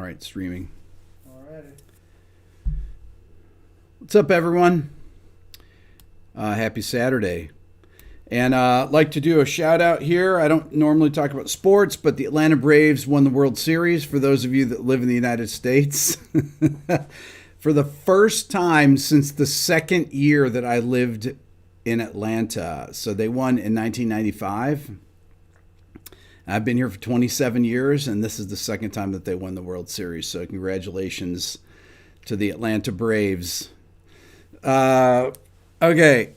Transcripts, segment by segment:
All right, streaming. Alrighty. What's up, everyone? Happy Saturday. And I'd like to do a shout out here. I don't normally talk about sports, but the Atlanta Braves won the World Series for those of you that live in the United States. For the first time since the second year that I lived in Atlanta. So they won in 1995. I've been here for 27 years, and this is the second time that they won the World Series. So congratulations to the Atlanta Braves. Okay.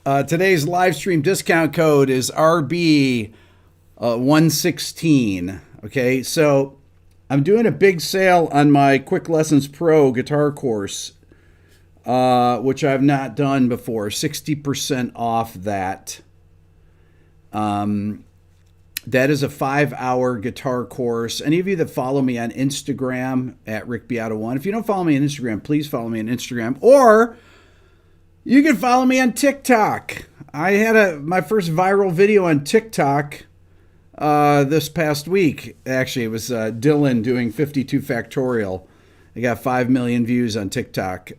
Today's live stream discount code is RB116. Okay, so I'm doing a big sale on my Quick Lessons Pro guitar course, which I've not done before. 60% off that. That is a 5-hour guitar course. Any of you that follow me on Instagram at Beato1. If you don't follow me on Instagram, please follow me on Instagram. Or you can follow me on TikTok. I had my first viral video on TikTok this past week. Actually, it was Dylan doing 52 factorial. I got 5 million views on TikTok,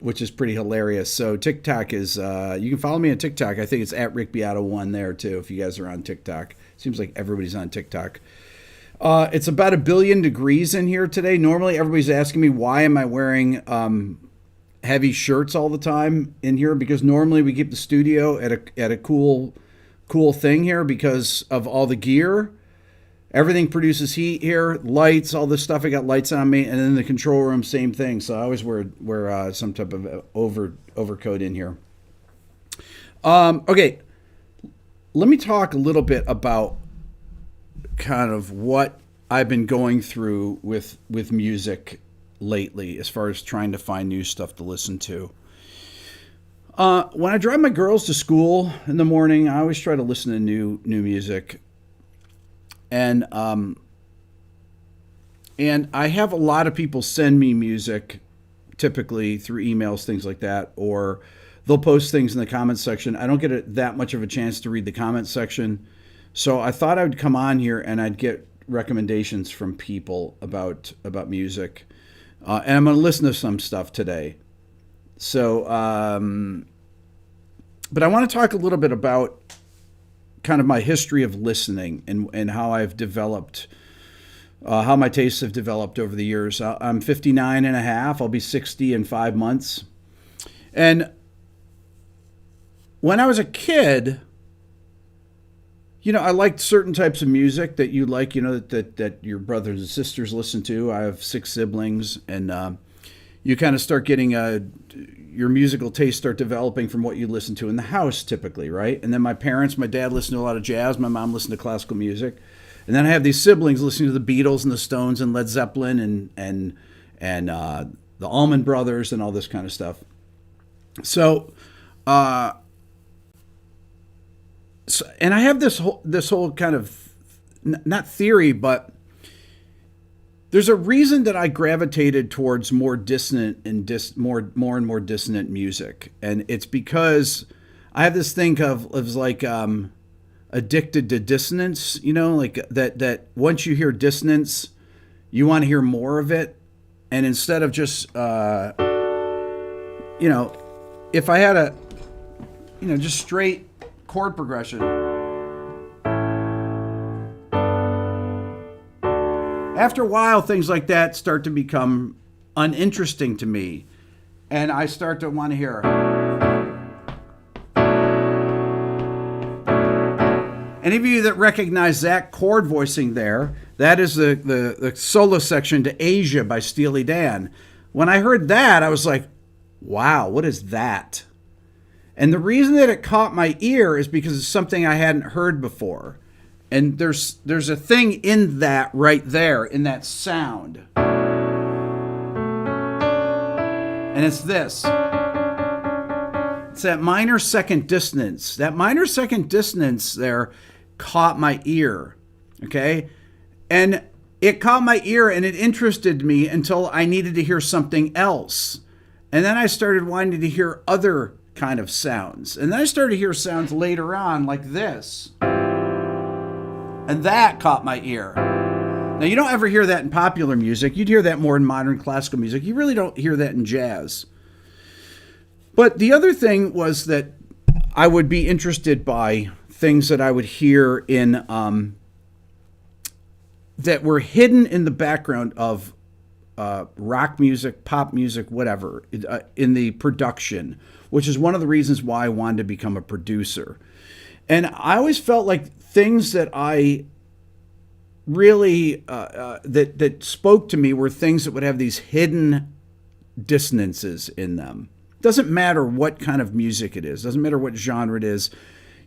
which is pretty hilarious. So TikTok is, you can follow me on TikTok. I think it's at Beato1 there too, if you guys are on TikTok. Seems like everybody's on TikTok. It's about 1 billion degrees in here today. Normally everybody's asking me, why am I wearing heavy shirts all the time in here? Because normally we keep the studio at a cool thing here because of all the gear. Everything produces heat here, lights, all this stuff. I got lights on me, and then the control room, same thing. So I always wear some type of overcoat in here. Okay, let me talk a little bit about kind of what I've been going through with music lately, as far as trying to find new stuff to listen to. When I drive my girls to school in the morning, I always try to listen to new music. And I have a lot of people send me music, typically through emails, things like that, or they'll post things in the comments section. I don't get that much of a chance to read the comments section. So I thought I would come on here and I'd get recommendations from people about music. And I'm going to listen to some stuff today. So, but I want to talk a little bit about kind of my history of listening and how I've developed, how my tastes have developed over the years. I'm 59 and a half. I'll be 60 in 5 months. And when I was a kid, I liked certain types of music that you like, that your brothers and sisters listen to. I have 6 siblings, and you kind of start getting your musical taste start developing from what you listen to in the house typically, right? And then my dad listened to a lot of jazz, my mom listened to classical music. And then I have these siblings listening to the Beatles and the Stones and Led Zeppelin and the Allman Brothers and all this kind of stuff. So, and I have this whole kind of, not theory, but there's a reason that I gravitated towards more dissonant and more dissonant music. And it's because I have this thing of like addicted to dissonance, like that once you hear dissonance, you want to hear more of it. And instead of just, if I had a, just straight chord progression. After a while, things like that start to become uninteresting to me. And I start to want to hear. Any of you that recognize that chord voicing there, that is the solo section to Asia by Steely Dan. When I heard that, I was like, wow, what is that? And the reason that it caught my ear is because it's something I hadn't heard before. And there's a thing in that right there, in that sound. And it's this. It's that minor second dissonance. That minor second dissonance there caught my ear. Okay? And it caught my ear and it interested me until I needed to hear something else. And then I started wanting to hear other kind of sounds. And then I started to hear sounds later on like this. And that caught my ear. Now, you don't ever hear that in popular music. You'd hear that more in modern classical music. You really don't hear that in jazz. But the other thing was that I would be interested by things that I would hear in that were hidden in the background of rock music, pop music, whatever, in the production, which is one of the reasons why I wanted to become a producer. And I always felt like things that I really that spoke to me were things that would have these hidden dissonances in them. Doesn't matter what kind of music it is. Doesn't matter what genre it is.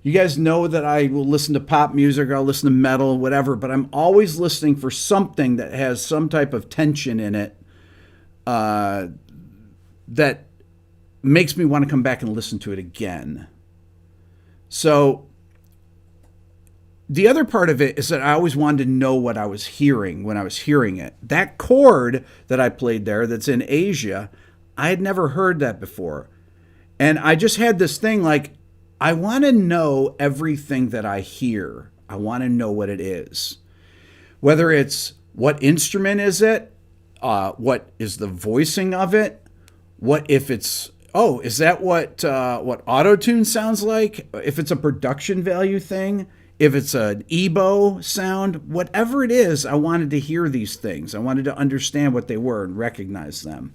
You guys know that I will listen to pop music, I'll listen to metal, whatever, but I'm always listening for something that has some type of tension in it that makes me want to come back and listen to it again. So the other part of it is that I always wanted to know what I was hearing when I was hearing it. That chord that I played there that's in Asia, I had never heard that before. And I just had this thing like, I want to know everything that I hear. I want to know what it is. Whether it's what instrument is it? What is the voicing of it? What if it's, is that what auto-tune sounds like? If it's a production value thing? If it's an EBO sound, whatever it is, I wanted to hear these things. I wanted to understand what they were and recognize them.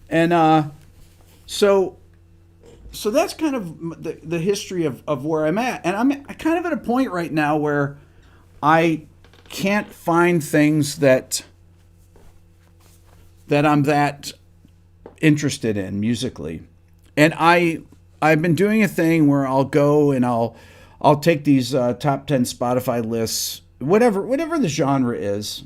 And so that's kind of the history of where I'm at. And I'm kind of at a point right now where I can't find things that I'm that interested in musically. And I've been doing a thing where I'll go and I'll take these top 10 Spotify lists, whatever the genre is,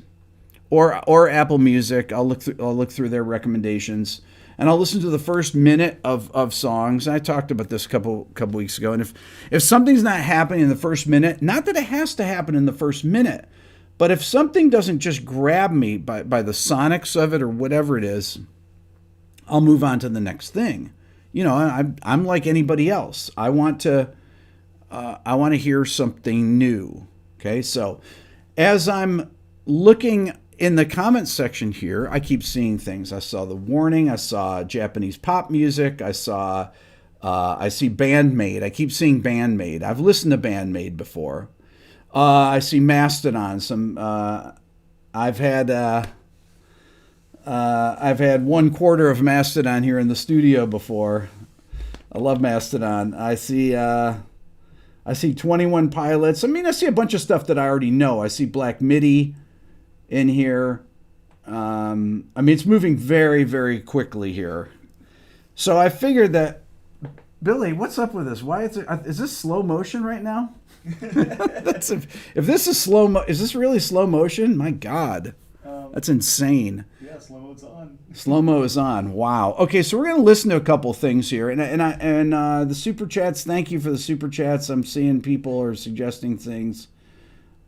or Apple Music. I'll look through their recommendations, and I'll listen to the first minute of songs. I talked about this a couple weeks ago. And if something's not happening in the first minute, not that it has to happen in the first minute, but if something doesn't just grab me by the sonics of it or whatever it is, I'll move on to the next thing. You know, I'm like anybody else. I want to hear something new. Okay, so as I'm looking in the comments section here, I keep seeing things. I saw The Warning. I saw Japanese pop music. I see Bandmade. I keep seeing Bandmade. I've listened to Bandmade before. I see Mastodon. I've had 1/4 of Mastodon here in the studio before. I love Mastodon. I see 21 Pilots. I mean, I see a bunch of stuff that I already know. I see Black Midi in here. I mean, it's moving very, very quickly here. So I figured that, Billy, what's up with this? Why is this slow motion right now? If this is is this really slow motion? My God, that's insane. Yeah, slow-mo is on. Slow-mo is on. Wow. Okay, so we're gonna listen to a couple things here, and the super chats. Thank you for the super chats. I'm seeing people are suggesting things.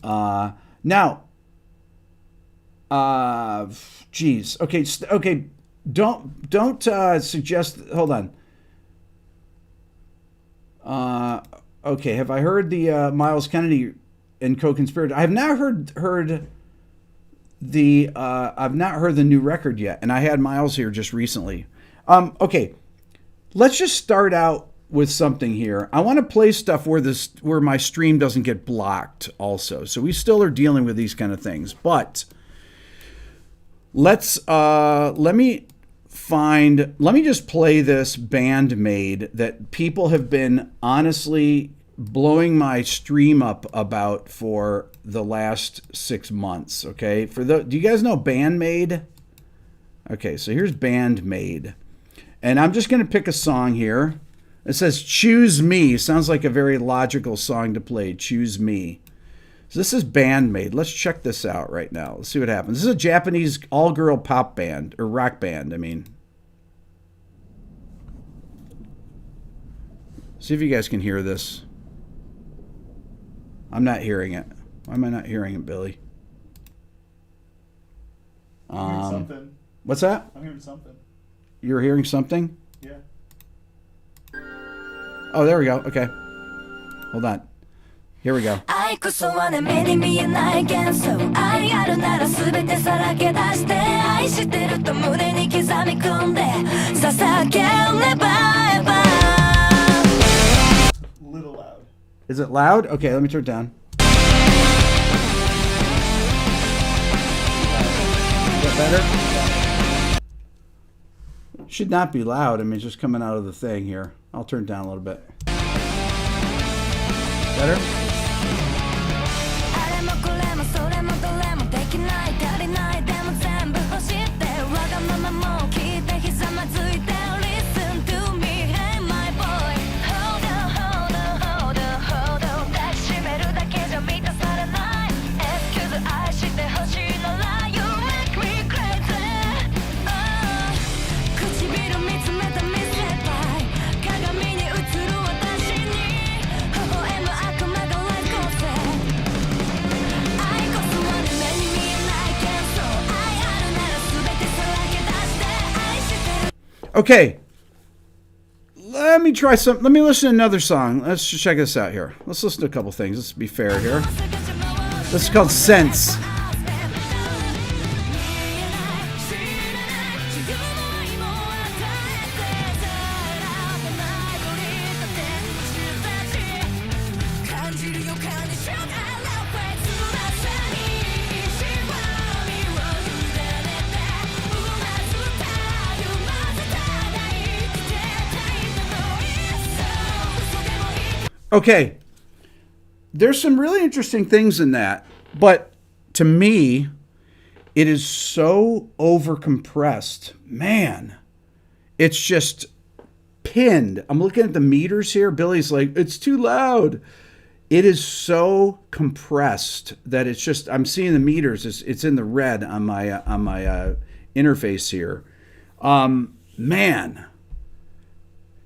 Now. Geez. Okay. Okay. Don't suggest. Hold on. Okay. Have I heard the Miles Kennedy and co-conspirator? I have not heard the. I've not heard the new record yet, and I had Miles here just recently. Okay. Let's just start out with something here. I want to play stuff where my stream doesn't get blocked. Also, so we still are dealing with these kind of things, but. Let me just play this Bandmade that people have been honestly blowing my stream up about for the last 6 months. Okay, do you guys know Bandmade? Okay, so here's Bandmade, and I'm just gonna pick a song here. It says "Choose Me." Sounds like a very logical song to play. Choose Me. So this is Bandmade. Let's check this out right now. Let's see what happens. This is a Japanese all-girl pop band, or rock band, I mean. See if you guys can hear this. I'm not hearing it. Why am I not hearing it, Billy? I'm hearing something. What's that? I'm hearing something. You're hearing something? Yeah. Oh, there we go. Okay. Hold on. Here we go. 愛こそはね目に見えない幻想愛あるなら全てさらけ出して愛してると胸に刻み込んで捧げれば Little loud. Is it loud? Okay, let me turn it down. Is that better? Should not be loud. I mean, it's just coming out of the thing here. I'll turn it down a little bit. Better? あれもこれもそれもどれもできない足りないでも全部欲しいってわがままも聞いてひざまずいて Listen to me, hey my boy Hold on, hold on, hold on, hold on 抱きしめるだけじゃ満たされない Excuse 愛して欲しいなら You make me crazy、唇見つめた見せたい鏡に映る私に微笑む悪魔が Let's go say 愛こそはね目に見えない幻想愛あるなら全てさらけ出して愛してる Okay. Let me try some. Let me listen to another song. Let's just check this out here. Let's listen to a couple things. Let's be fair here. This is called Sense. Okay. There's some really interesting things in that, but to me, it is so overcompressed. Man, it's just pinned. I'm looking at the meters here. Billy's like, it's too loud. It is so compressed that it's just, I'm seeing the meters. It's in the red on my interface here. Man.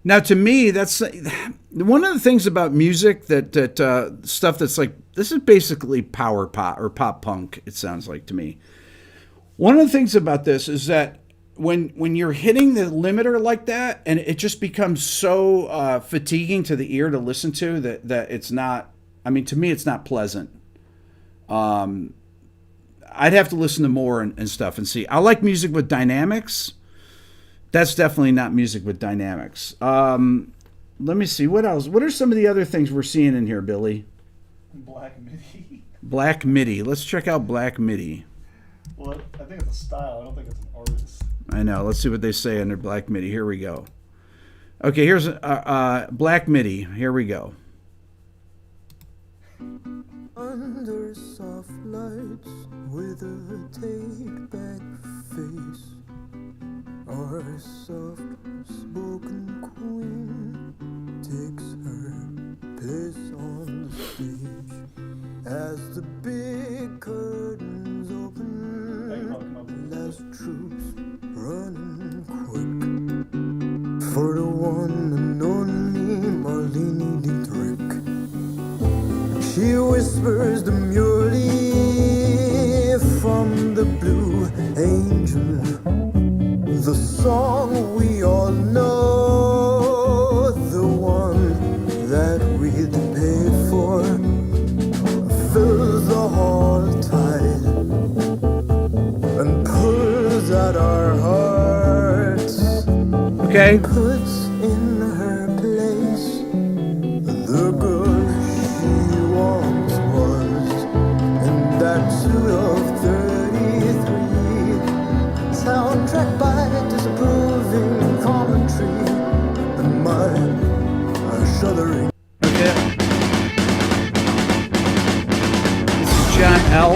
Now, to me, that's one of the things about music that stuff that's like, this is basically power pop or pop punk, it sounds like to me. One of the things about this is that when you're hitting the limiter like that, and it just becomes so fatiguing to the ear to listen to that it's not, I mean, to me, it's not pleasant. I'd have to listen to more and stuff and see. I like music with dynamics. That's definitely not music with dynamics. Let me see. What else? What are some of the other things we're seeing in here, Billy? Black MIDI. Black MIDI. Let's check out Black MIDI. Well, I think it's a style. I don't think it's an artist. I know. Let's see what they say under Black MIDI. Here we go. Okay, here's Black MIDI. Here we go. Under soft lights with a take-back face, our soft-spoken queen takes her place on the stage. As the big curtains open, last troops running quick for the one and only Marlene Dietrich. She whispers demurely from the Blue Angel, the song we all know, the one that we'd pay for, fills the hall tight and pulls at our hearts. Okay. Puts in her place the girl she once was, and that suit of 33, soundtrack by disapproving commentary, and my shuddering. Okay. This is John L.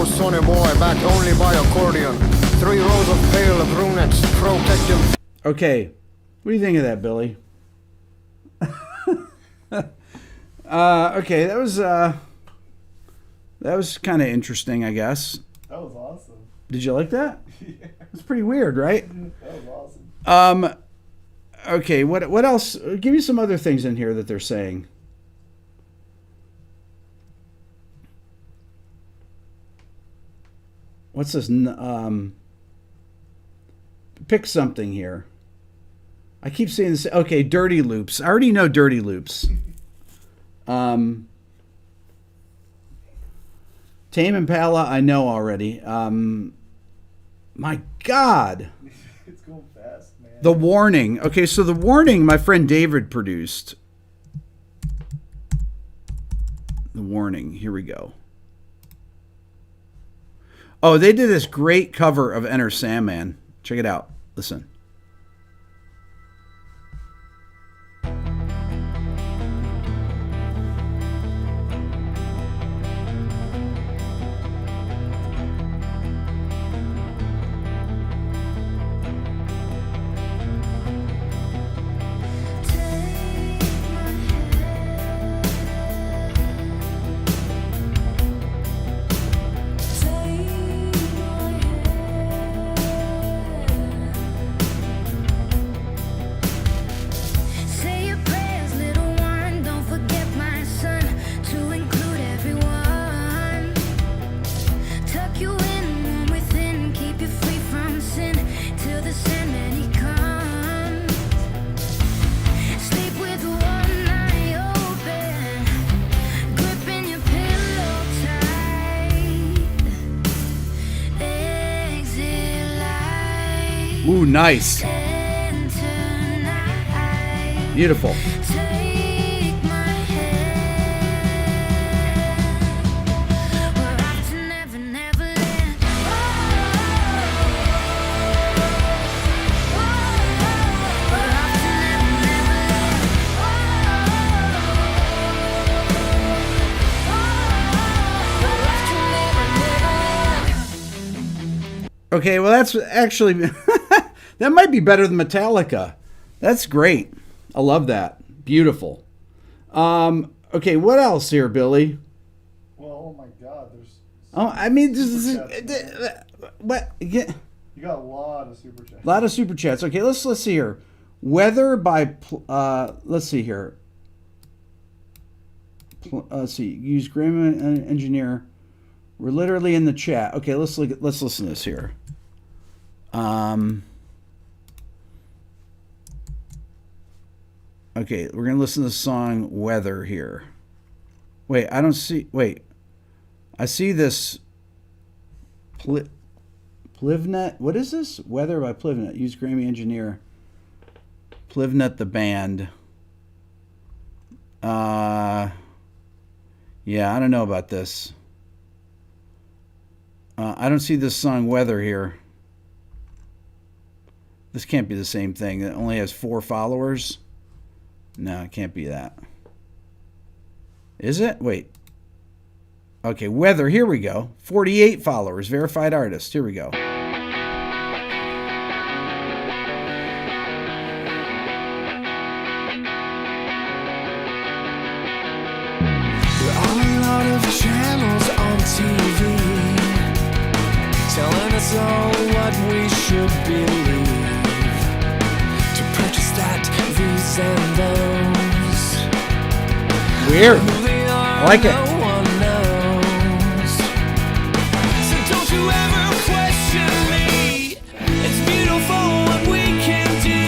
Sonny boy, backed only by accordion. 3 rows of pale brunettes protect him. Okay. What do you think of that, Billy? Okay, that was That was kind of interesting, I guess. That was awesome. Did you like that? Yeah, It's pretty weird, right? that was awesome. Okay, what else? Give me some other things in here that they're saying. What's this? Pick something here. I keep saying this. Okay, dirty loops. I already know dirty loops. Tame Impala, I know already. My God. It's going fast, man. The Warning. Okay, so The Warning, my friend David produced. The Warning. Here we go. Oh, they did this great cover of Enter Sandman. Check it out. Listen. Say your prayers, little one. Don't forget my son, to include everyone. Tuck you in, warm within, keep you free from sin, till the Sandman he comes. Sleep with one eye open, gripping your pillow tight. Exit light. Ooh, nice. Beautiful. Take my hand. We're off to Never, Neverland. We're off to Never, Neverland. We're off to Never, Neverland. Okay, well, that's actually... that might be better than Metallica. That's great. I love that. Beautiful. Okay, what else here, Billy? Well, oh my God, there's. Oh, I mean, this is... Super chats, what? Yeah. You got a lot of super chats. A lot of super chats. Okay, let's see here. Weather by let's see here. Let's see. Use grammar engineer. We're literally in the chat. Okay, let's listen to this here. Okay, we're gonna listen to the song "Weather" here. Wait, I don't see. Wait, I see this. Plivnet. What is this? Weather by Plivnet. Use Grammy engineer. Plivnet the band. Yeah, I don't know about this. I don't see this song "Weather" here. This can't be the same thing. It only has 4 followers. No, it can't be that. Is it? Wait. Okay, Weather. Here we go. 48 followers. Verified artist. Here we go. There are a lot of channels on TV telling us all what we should believe. To purchase that, these and those. Weird. Who they are, I like it. no one knows. So don't you ever question me. It's beautiful what we can do.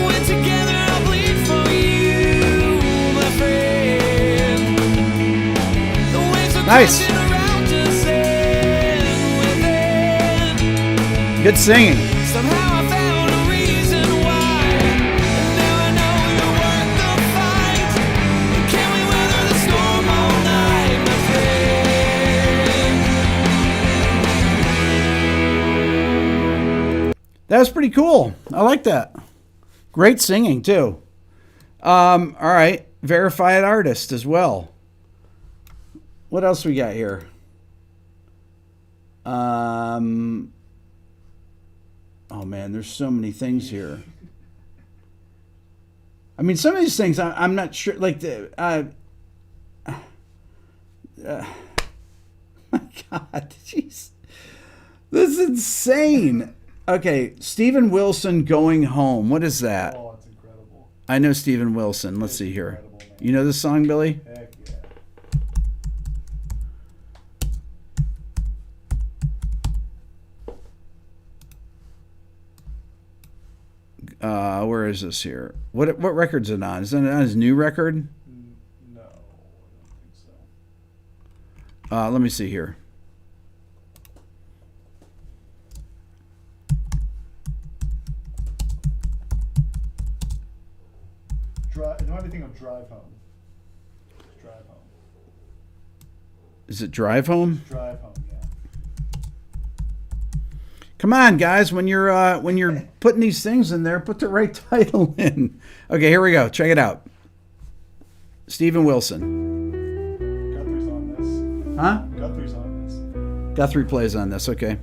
When together I'll bleed for you, my friend. The waves are Nice. crashing around us and within. Good singing. Somehow I found a reason why. And now I know you're worth the fight. Can we weather the storm all night, my friend? That was pretty cool. I like that. Great singing too. All right, verified artist as well. What else we got here? Oh man, there's so many things here. I mean, some of these things I'm not sure. Like the my God. Jeez. This is insane. Okay, Steven Wilson, Going Home. What is that? Oh, it's incredible. I know Steven Wilson. Let's see here. Incredible, man. You know this song, Billy? Heck yeah. Where is this here? What record's it on? Is it on his new record? No, I don't think so. Let me see here. It might be thinking of Drive Home. Drive Home. Is it Drive Home? Drive Home, yeah. Come on, guys! When you're putting these things in there, put the right title in. Okay, here we go. Check it out. Steven Wilson. Guthrie's on this. Huh? Guthrie's on this. Guthrie plays on this. Okay.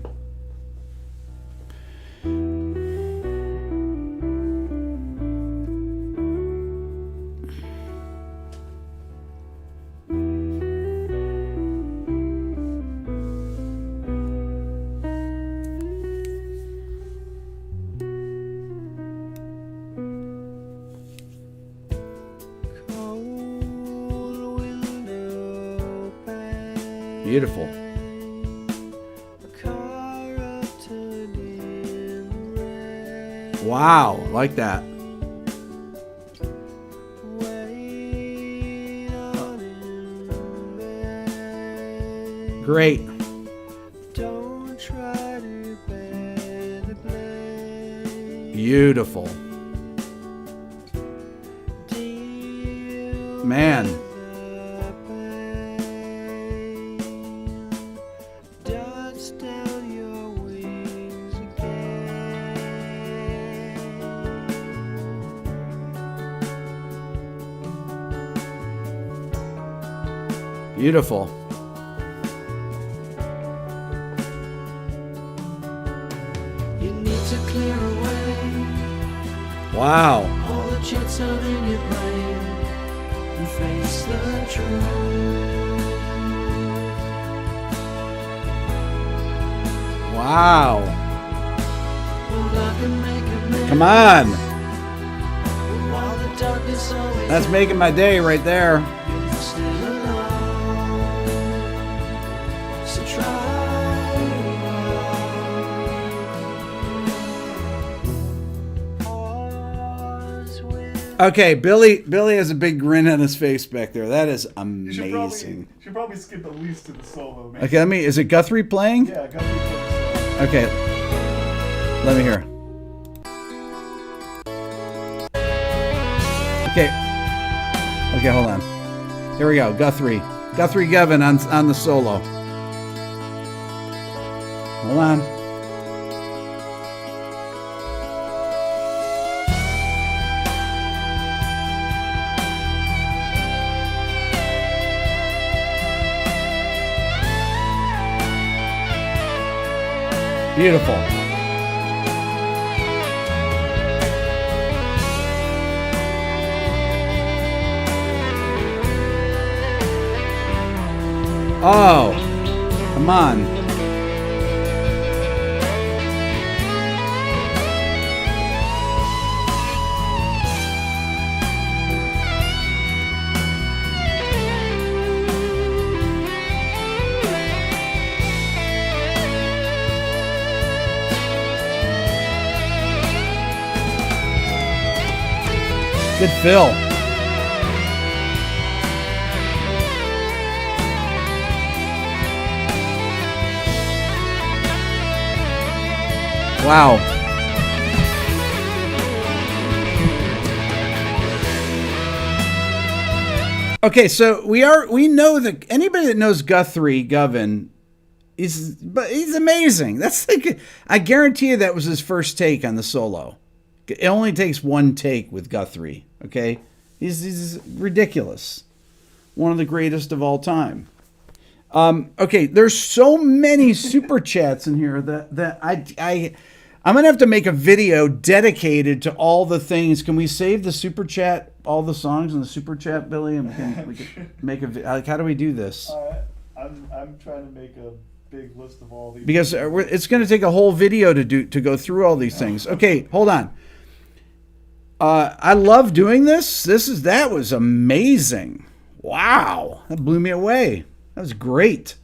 Beautiful. Wow, like that. Great. Beautiful. Man. Beautiful. You need to clear away Wow. all the chits out in your brain and face the truth. Wow. Well, I can make it Come on. while the darkness always That's making my day right there. you're still alone. So try. Okay, Billy has a big grin on his face back there. That is You amazing. should probably skip at least to the solo, man. Okay, is it Guthrie playing? Yeah, Guthrie plays. Okay. Let me hear. Okay. Okay, hold on. Here we go. Guthrie Gavin on the solo. Hold on. Beautiful. Oh, come on. Good fill. Wow. Okay, so we know that anybody that knows Guthrie Govan he's amazing. That's like, I guarantee you that was his first take on the solo. It only takes one take with Guthrie. Okay, he's ridiculous. One of the greatest of all time. Okay, there's so many super chats in here that I'm gonna have to make a video dedicated to all the things. Can we save the super chat, all the songs in the super chat, Billy, and we can make a like, how do we do this? I I'm trying to make a big list of all these. because it's going to take a whole video to go through all these things. Okay, hold on. I love doing this. That was amazing. Wow, that blew me away. That was great.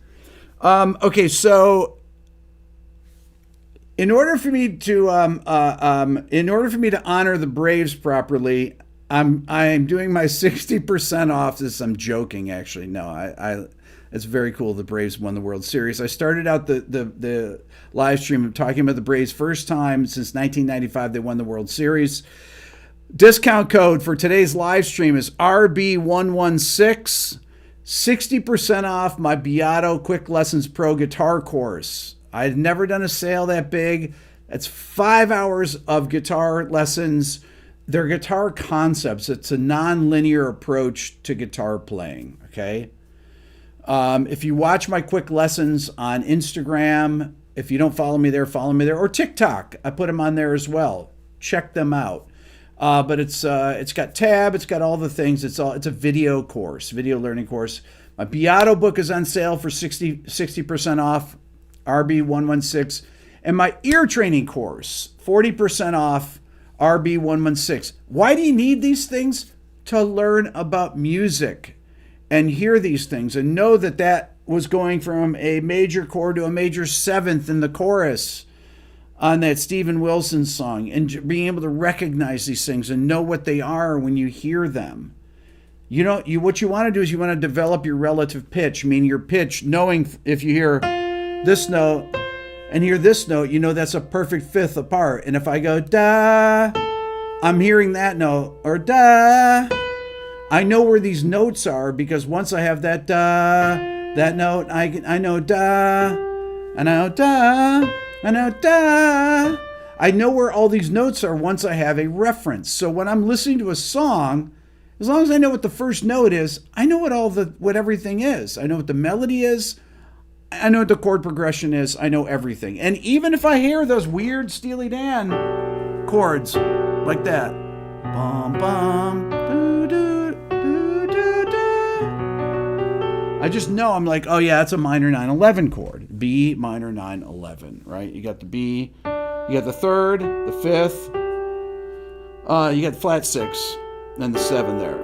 Okay, so in order for me to honor the Braves properly, I'm doing my 60% off. This I'm joking, actually. No, it's very cool. The Braves won the World Series. I started out the live stream talking about the Braves first time since 1995 they won the World Series. Discount code for today's live stream is RB116, 60% off my Beato Quick Lessons Pro guitar course. I've never done a sale that big. That's 5 hours of guitar lessons. They're guitar concepts. It's a non-linear approach to guitar playing, okay? If you watch my quick lessons on Instagram, if you don't follow me there, or TikTok. I put them on there as well. Check them out. But it's got tab, it's got all the things. It's a video course, video learning course. My Beato book is on sale for 60% off, RB116, and my ear training course, 40% off, RB116. Why do you need these things? To learn about music and hear these things and know that was going from a major chord to a major seventh in the chorus on that Steven Wilson song, and being able to recognize these things and know what they are when you hear them. What you want to do is you want to develop your relative pitch, meaning your pitch, knowing if you hear this note and hear this note, that's a perfect fifth apart. And if I go da, I'm hearing that note, or da, I know where these notes are, because once I have that da, that note, I know da, and I know da, I know da. I know where all these notes are once I have a reference. So when I'm listening to a song, as long as I know what the first note is, I know what everything is. I know what the melody is. I know what the chord progression is. I know everything. And even if I hear those weird Steely Dan chords like that, bum bum, doo doo doo doo doo, I just know, I'm like, oh yeah, it's a minor 9/11 chord, B minor 9/11, right? You got the B, you got the third, the fifth, you got the flat six, and the seven there.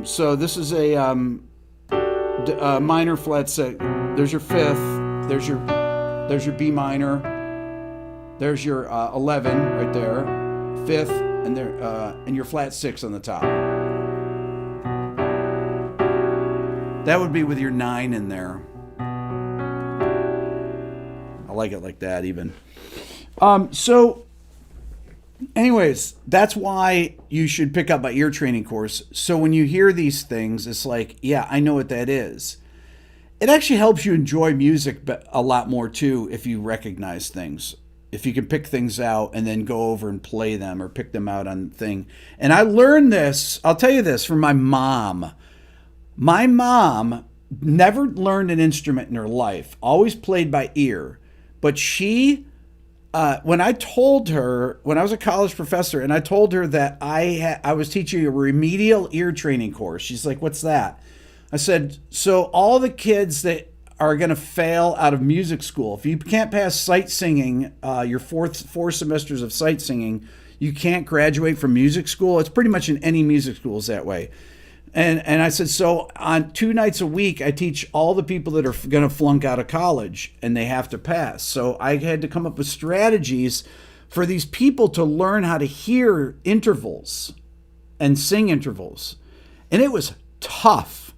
So this is a minor flat six. There's your fifth. There's your B minor. There's your 11 right there, fifth, and there and your flat six on the top. That would be with your 9 in there. I like it like that even. So anyways, that's why you should pick up my ear training course. So when you hear these things, it's like, yeah, I know what that is. It actually helps you enjoy music a lot more too if you recognize things. If you can pick things out and then go over and play them or pick them out on thing. And I learned this, I'll tell you this, from my mom. My mom never learned an instrument in her life, always played by ear. But she, when I told her, when I was a college professor, and I told her that I was teaching a remedial ear training course, she's like, what's that? I said, so all the kids that are going to fail out of music school, if you can't pass sight singing, your four semesters of sight singing, you can't graduate from music school. It's pretty much in any music schools that way. And I said, so on 2 nights a week, I teach all the people that are going to flunk out of college and they have to pass. So I had to come up with strategies for these people to learn how to hear intervals and sing intervals. And it was tough.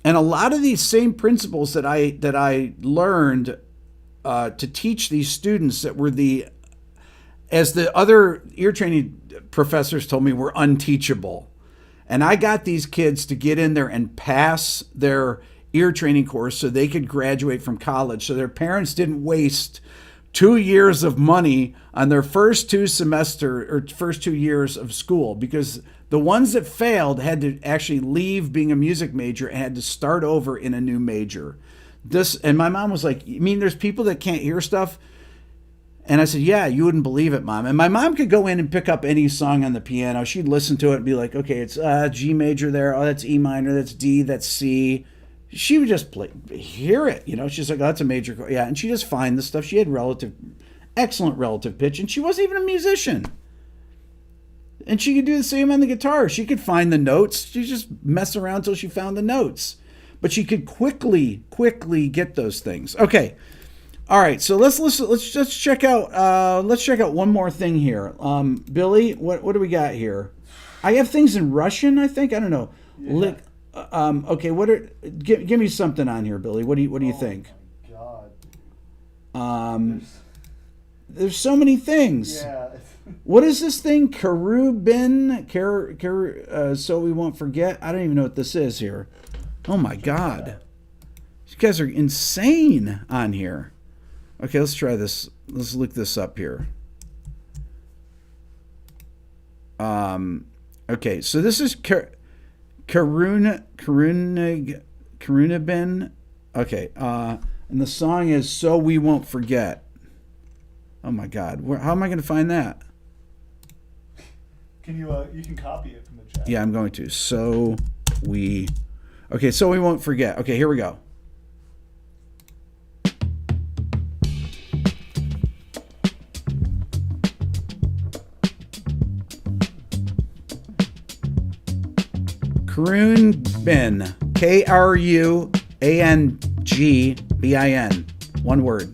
And a lot of these same principles that I learned to teach these students that were as the other ear training professors told me, were unteachable. And I got these kids to get in there and pass their ear training course so they could graduate from college. So their parents didn't waste 2 years of money on their first 2 years of school, because the ones that failed had to actually leave being a music major and had to start over in a new major. And my mom was like, you mean there's people that can't hear stuff? And I said, yeah, you wouldn't believe it, Mom. And my mom could go in and pick up any song on the piano. She'd listen to it and be like, okay, it's G major there. Oh, that's E minor. That's D. That's C. she would just hear it, She's like, oh, that's a major chord. Yeah, and she just find the stuff. She had excellent relative pitch, and she wasn't even a musician. And she could do the same on the guitar. She could find the notes. She just mess around until she found the notes. But she could quickly get those things. Okay. All right, so let's listen. Let's check out. Let's check out one more thing here. Billy, what do we got here? I have things in Russian. I think I don't know. Yeah. Okay, give me something on here, Billy. What do you think? Oh my God. There's so many things. Yeah. What is this thing? Karubin? So we won't forget. I don't even know what this is here. Oh my God, you guys are insane on here. Okay, let's try this. Let's look this up here. Okay, so this is Karunabin. Okay, and the song is "So We Won't Forget." Oh my God, how am I going to find that? Can you can copy it from the chat? Yeah, I'm going to. Okay, so we won't forget. Okay, here we go. Karungbin. K-R-U-A-N-G-B-I-N. One word.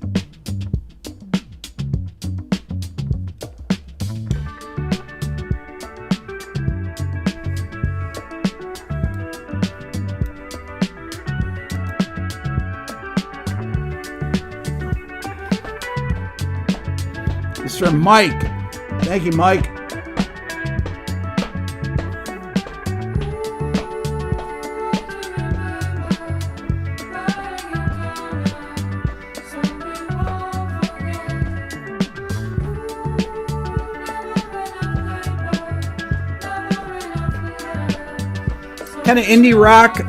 It's from Mike. Thank you, Mike. Kind of indie rock.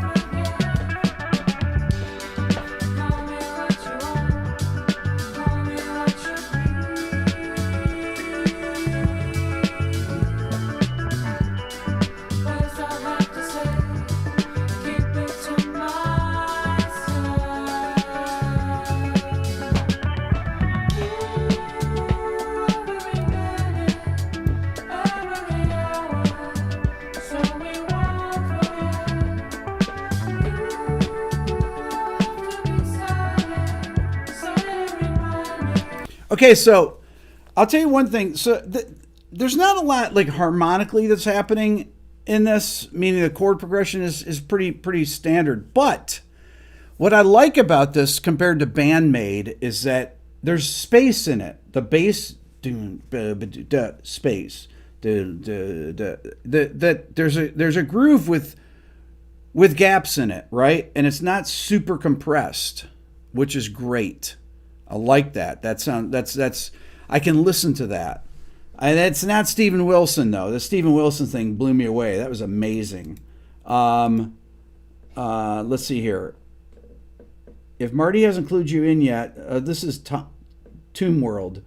Okay, so I'll tell you one thing. So there's not a lot like harmonically that's happening in this, meaning the chord progression is pretty standard. But what I like about this compared to Bandmade is that there's space in it. The bass space. That there's a groove with gaps in it, right? And it's not super compressed, which is great. I like that. That's I can listen to that. And it's not Steven Wilson though. The Steven Wilson thing blew me away. That was amazing. Let's see here. If Marty hasn't clued you in yet, this is Tomb World.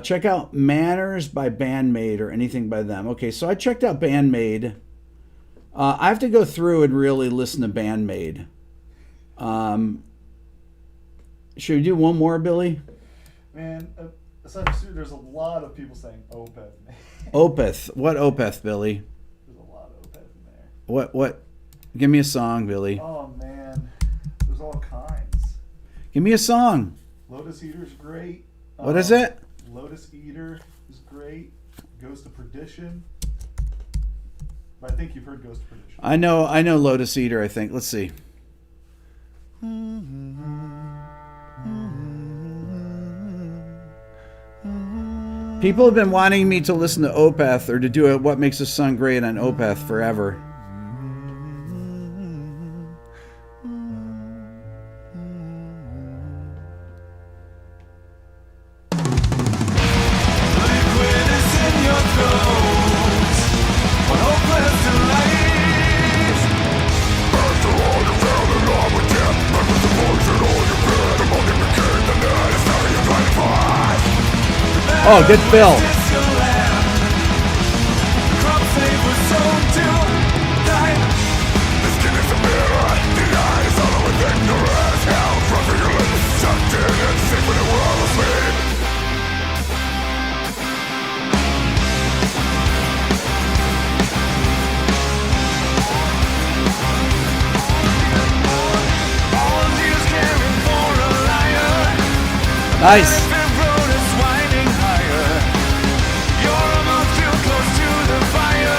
Check out Manners by Bandmade or anything by them. Okay, so I checked out Bandmade. I have to go through and really listen to Bandmade. Should we do one more, Billy? Man, aside from there's a lot of people saying Opeth. Opeth. What Opeth, Billy? There's a lot of Opeth in there. What? Give me a song, Billy. Oh man, there's all kinds. Give me a song. Lotus Eater's great. What is it? Lotus Eater is great. Ghost of Perdition. But I think you've heard Ghost of Perdition. I know Lotus Eater, I think. Let's see. People have been wanting me to listen to Opeth or to do What Makes a Song Great on Opeth forever. Oh, good fill. Nice. The road is winding higher. You're almost too close to the fire.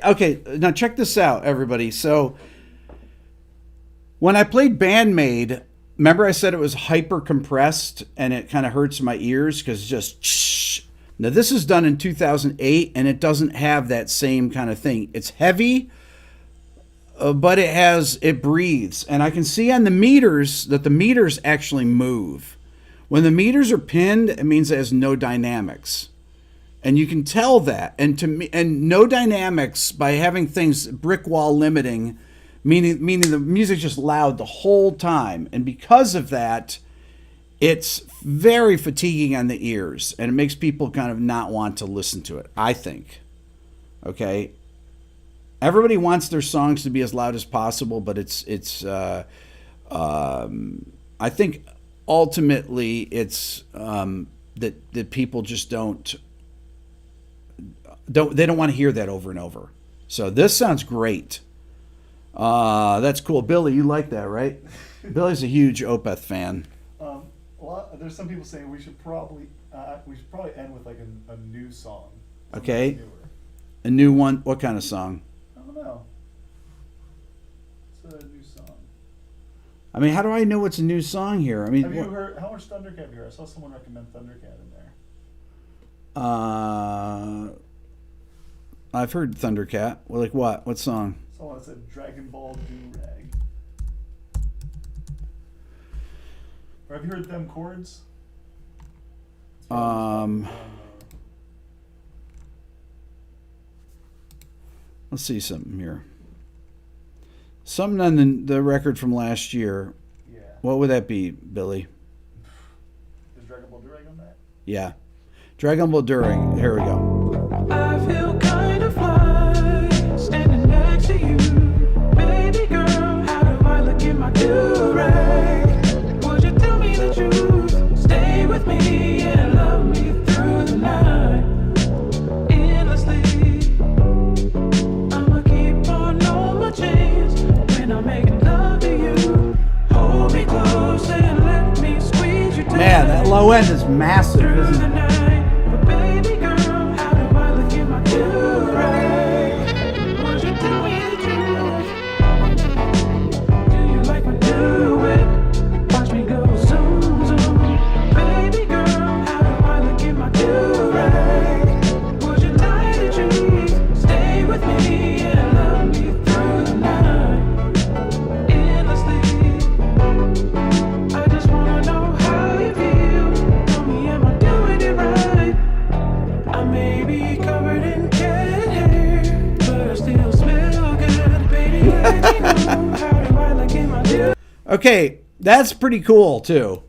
Okay. Now check this out, everybody. So when I played Bandmade, remember I said it was hyper compressed and it kind of hurts my ears because just shh. Now this is done in 2008 and it doesn't have that same kind of thing. It's heavy, but it breathes. And I can see on the meters that the meters actually move. When the meters are pinned, it means it has no dynamics. And you can tell that. And to me, and no dynamics by having things brick wall limiting, meaning the music's just loud the whole time. And because of that, it's very fatiguing on the ears, and it makes people kind of not want to listen to it, I think. Okay? Everybody wants their songs to be as loud as possible, but I think ultimately it's that people just don't want to hear that over and over. So this sounds great. That's cool. Billy, you like that, right? Billy's a huge Opeth fan. There's some people saying we should probably end with like a new song. Something Okay. that's newer. A new one. What kind of song? I don't know. It's a new song. I mean, how do I know what's a new song here? I mean, Have you heard how much Thundercat have you heard? I saw someone recommend Thundercat in there. I've heard Thundercat. Well, like what? What song? Someone said Dragon Ball Do-Rag. Or have you heard Them Chords? Let's see something here. Something on the record from last year. Yeah. What would that be, Billy? Is Dragon Ball Do-Rag on that? Yeah. Dragon Ball During. Here we go. I feel kind of fly standing next to you, baby girl. How do I look in my do-rag? Would you tell me the truth? Stay with me and love me through the night, endlessly. I'ma keep on my chains when I'm making love to you. Hold me close and let me squeeze you down. Man, that low end is massive, Through isn't the it? night, but baby girl, how do I look in my do-rag? Would you tell me the truth? Do you like my do-it? Watch me go zoom, zoom. Baby girl, how do I look in my do-rag? Would you lie the truth? Stay with me and love me through the night, endlessly. I just wanna know how you feel. Tell me, am I doing it right? I may be covered in cat hair, but I still smell good. Baby, let me know, how do I look in my do? Okay, that's pretty cool too.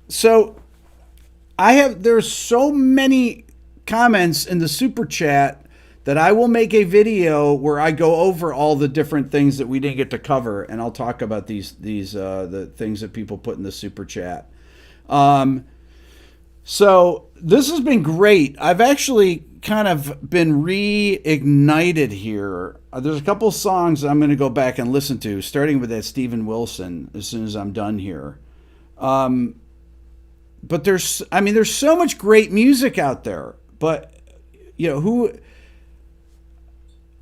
So there's so many comments in the super chat that I will make a video where I go over all the different things that we didn't get to cover, and I'll talk about the things that people put in the super chat. So this has been great. I've actually kind of been reignited here. There's a couple songs I'm going to go back and listen to, starting with that Steven Wilson as soon as I'm done here. But there's so much great music out there. But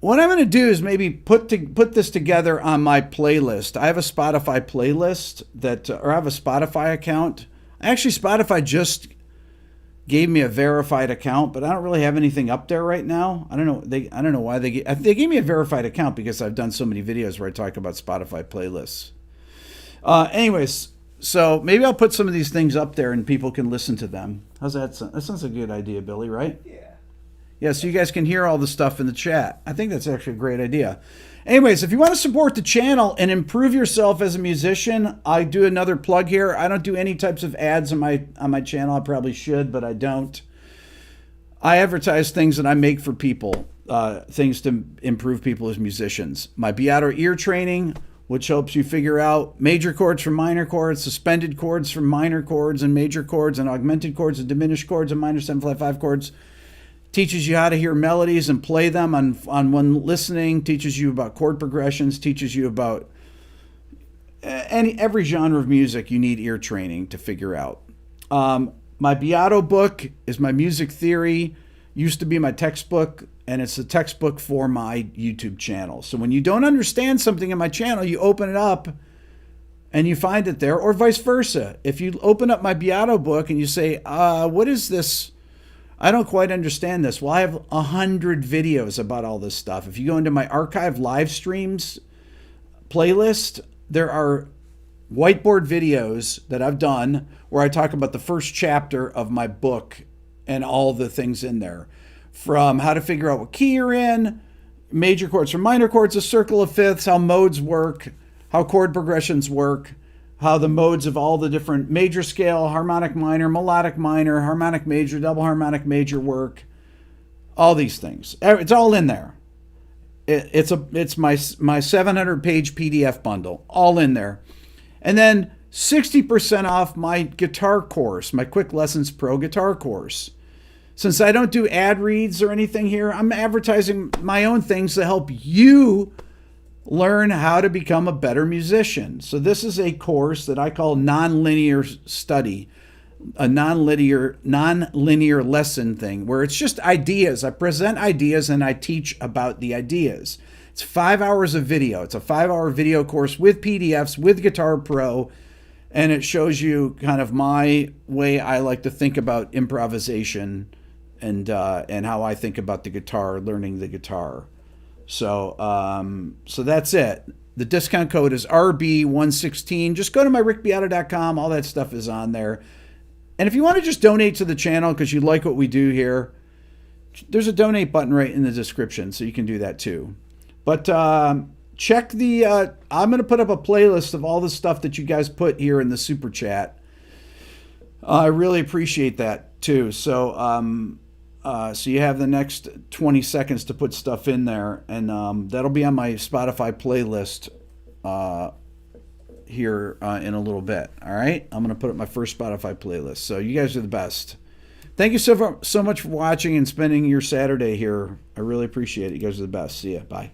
what I'm going to do is maybe put this together on my playlist. I have a Spotify playlist or I have a Spotify account. Actually, Spotify just gave me a verified account, but I don't really have anything up there right now. I don't know why they gave me a verified account because I've done so many videos where I talk about Spotify playlists. Anyways, so maybe I'll put some of these things up there and people can listen to them. How's that sound? That sounds like a good idea, Billy, right? Yeah. Yeah, so you guys can hear all the stuff in the chat. I think that's actually a great idea. Anyways, if you want to support the channel and improve yourself as a musician, I do another plug here. I don't do any types of ads on my channel. I probably should, but I don't. I advertise things that I make for people, things to improve people as musicians. My Beato ear training, which helps you figure out major chords from minor chords, suspended chords from minor chords and major chords, and augmented chords and diminished chords and minor 7-flat 5 chords. teaches you how to hear melodies and play them on one listening, teaches you about chord progressions, teaches you about every genre of music you need ear training to figure out. My Beato book is my music theory, used to be my textbook, and it's a textbook for my YouTube channel. So when you don't understand something in my channel, you open it up and you find it there, or vice versa. If you open up my Beato book and you say, what is this? I don't quite understand this. Well, I have 100 videos about all this stuff. If you go into my archive live streams playlist, there are whiteboard videos that I've done where I talk about the first chapter of my book and all the things in there, from how to figure out what key you're in, major chords from minor chords, a circle of fifths, how modes work, how chord progressions work, how the modes of all the different major scale, harmonic minor, melodic minor, harmonic major, double harmonic major work, all these things. It's all in there. It's my 700-page PDF bundle, all in there. And then 60% off my guitar course, my Quick Lessons Pro guitar course. Since I don't do ad reads or anything here, I'm advertising my own things to help you learn how to become a better musician. So this is a course that I call nonlinear study, a nonlinear lesson thing, where it's just ideas. I present ideas and I teach about the ideas. It's 5 hours of video. It's a 5-hour video course with PDFs, with Guitar Pro, and it shows you kind of my way I like to think about improvisation and how I think about the guitar, learning the guitar. So that's it. The discount code is RB116. Just go to my rickbeato.com. All that stuff is on there. And if you want to just donate to the channel because you like what we do here, there's a donate button right in the description, so you can do that too. But check the, I'm going to put up a playlist of all the stuff that you guys put here in the super chat. I really appreciate that too. So, so you have the next 20 seconds to put stuff in there, and that'll be on my Spotify playlist here in a little bit. All right, I'm gonna put up my first Spotify playlist. So you guys are the best. Thank you so much for watching and spending your Saturday here. I really appreciate it. You guys are the best. See ya. Bye.